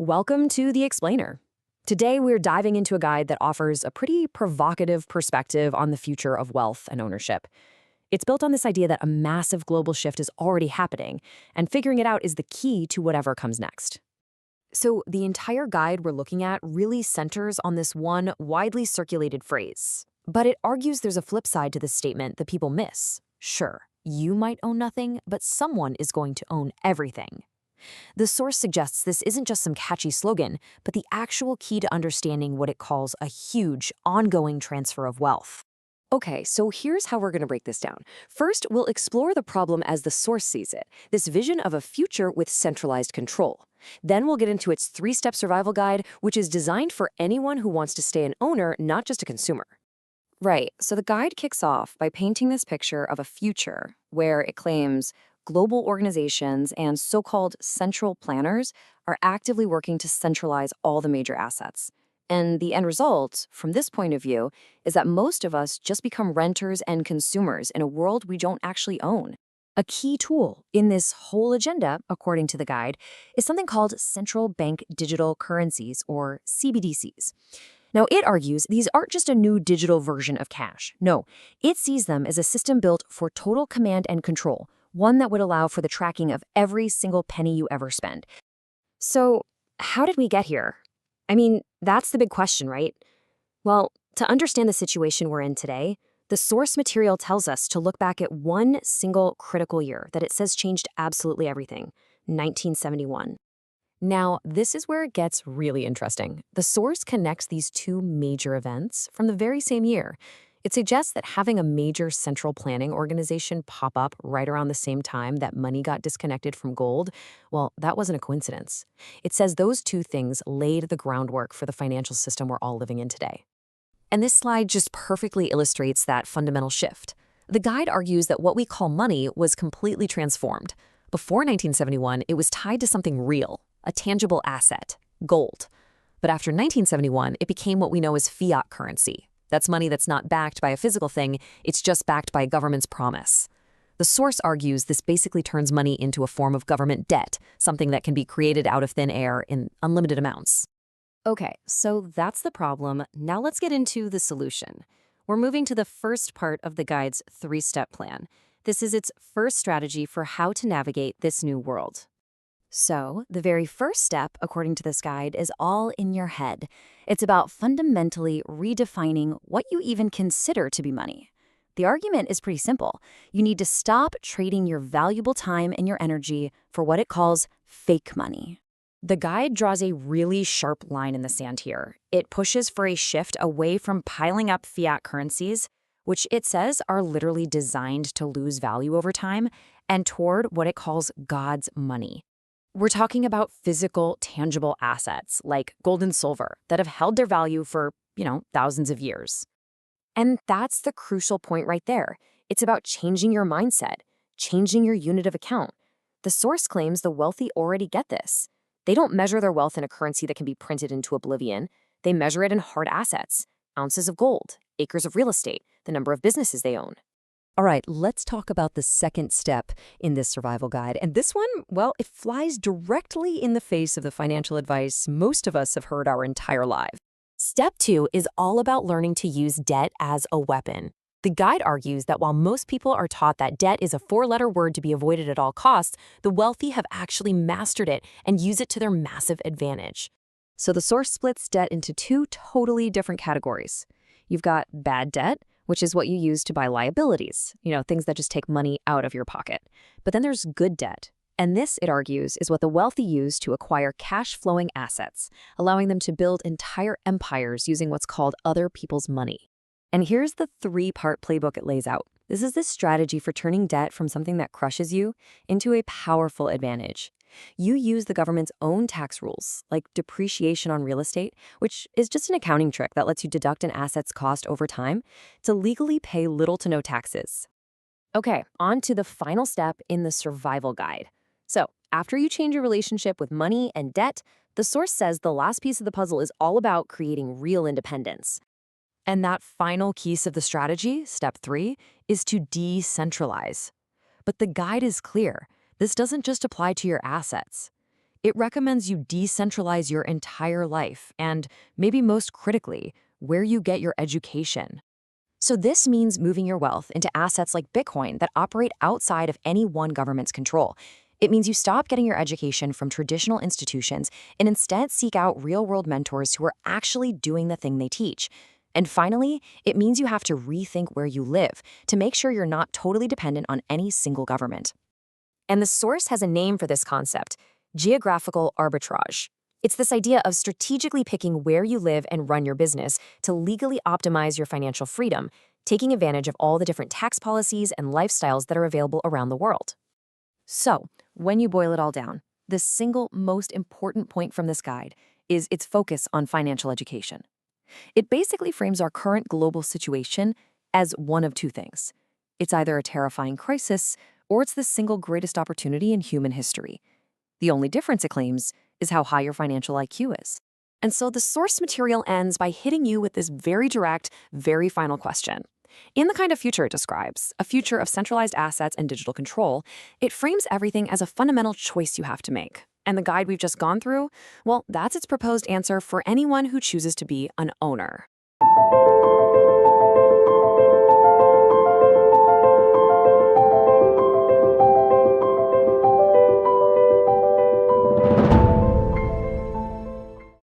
Welcome to The Explainer. Today, we're diving into a guide that offers a pretty provocative perspective on the future of wealth and ownership. It's built on this idea that a massive global shift is already happening, and figuring it out is the key to whatever comes next. So, the entire guide we're looking at really centers on this one widely circulated phrase. But it argues there's a flip side to this statement that people miss. Sure, you might own nothing, but someone is going to own everything. The source suggests this isn't just some catchy slogan, but the actual key to understanding what it calls a huge, ongoing transfer of wealth. Okay, so here's how we're going to break this down. First, we'll explore the problem as the source sees it, this vision of a future with centralized control. Then we'll get into its three-step survival guide, which is designed for anyone who wants to stay an owner, not just a consumer. Right, so the guide kicks off by painting this picture of a future where it claims global organizations and so-called central planners are actively working to centralize all the major assets. And the end result, from this point of view, is that most of us just become renters and consumers in a world we don't actually own. A key tool in this whole agenda, according to the guide, is something called central bank digital currencies, or CBDCs. Now, it argues these aren't just a new digital version of cash. No, it sees them as a system built for total command and control, one that would allow for the tracking of every single penny you ever spend. So, how did we get here? I mean, that's the big question, right? Well, to understand the situation we're in today, the source material tells us to look back at one single critical year that it says changed absolutely everything, 1971. Now, this is where it gets really interesting. The source connects these two major events from the very same year. It suggests that having a major central planning organization pop up right around the same time that money got disconnected from gold, well, that wasn't a coincidence. It says those two things laid the groundwork for the financial system we're all living in today. And this slide just perfectly illustrates that fundamental shift. The guide argues that what we call money was completely transformed. Before 1971, it was tied to something real, a tangible asset, gold. But after 1971, it became what we know as fiat currency. That's money that's not backed by a physical thing, it's just backed by a government's promise. The source argues this basically turns money into a form of government debt, something that can be created out of thin air in unlimited amounts. Okay, so that's the problem. Now let's get into the solution. We're moving to the first part of the guide's three-step plan. This is its first strategy for how to navigate this new world. So, the very first step, according to this guide, is all in your head. It's about fundamentally redefining what you even consider to be money. The argument is pretty simple. You need to stop trading your valuable time and your energy for what it calls fake money. The guide draws a really sharp line in the sand here. It pushes for a shift away from piling up fiat currencies, which it says are literally designed to lose value over time, and toward what it calls God's money. We're talking about physical, tangible assets like gold and silver that have held their value for, thousands of years. And that's the crucial point right there. It's about changing your mindset, changing your unit of account. The source claims the wealthy already get this. They don't measure their wealth in a currency that can be printed into oblivion. They measure it in hard assets, ounces of gold, acres of real estate, the number of businesses they own. All right, let's talk about the second step in this survival guide. And this one, well, it flies directly in the face of the financial advice most of us have heard our entire lives. Step 2 is all about learning to use debt as a weapon. The guide argues that while most people are taught that debt is a four-letter word to be avoided at all costs, the wealthy have actually mastered it and use it to their massive advantage. So the source splits debt into two totally different categories. You've got bad debt, which is what you use to buy liabilities, things that just take money out of your pocket. But then there's good debt. And this, it argues, is what the wealthy use to acquire cash-flowing assets, allowing them to build entire empires using what's called other people's money. And here's the three-part playbook it lays out. This is the strategy for turning debt from something that crushes you into a powerful advantage. You use the government's own tax rules, like depreciation on real estate, which is just an accounting trick that lets you deduct an asset's cost over time, to legally pay little to no taxes. Okay, on to the final step in the survival guide. So, after you change your relationship with money and debt, the source says the last piece of the puzzle is all about creating real independence. And that final piece of the strategy, step 3, is to decentralize. But the guide is clear. This doesn't just apply to your assets. It recommends you decentralize your entire life and, maybe most critically, where you get your education. So this means moving your wealth into assets like Bitcoin that operate outside of any one government's control. It means you stop getting your education from traditional institutions and instead seek out real-world mentors who are actually doing the thing they teach. And finally, it means you have to rethink where you live to make sure you're not totally dependent on any single government. And the source has a name for this concept: geographical arbitrage. It's this idea of strategically picking where you live and run your business to legally optimize your financial freedom, taking advantage of all the different tax policies and lifestyles that are available around the world. So, when you boil it all down, the single most important point from this guide is its focus on financial education. It basically frames our current global situation as one of two things. It's either a terrifying crisis, or it's the single greatest opportunity in human history. The only difference, it claims, is how high your financial IQ is. And so the source material ends by hitting you with this very direct, very final question. In the kind of future it describes, a future of centralized assets and digital control, it frames everything as a fundamental choice you have to make. And the guide we've just gone through, well, that's its proposed answer for anyone who chooses to be an owner.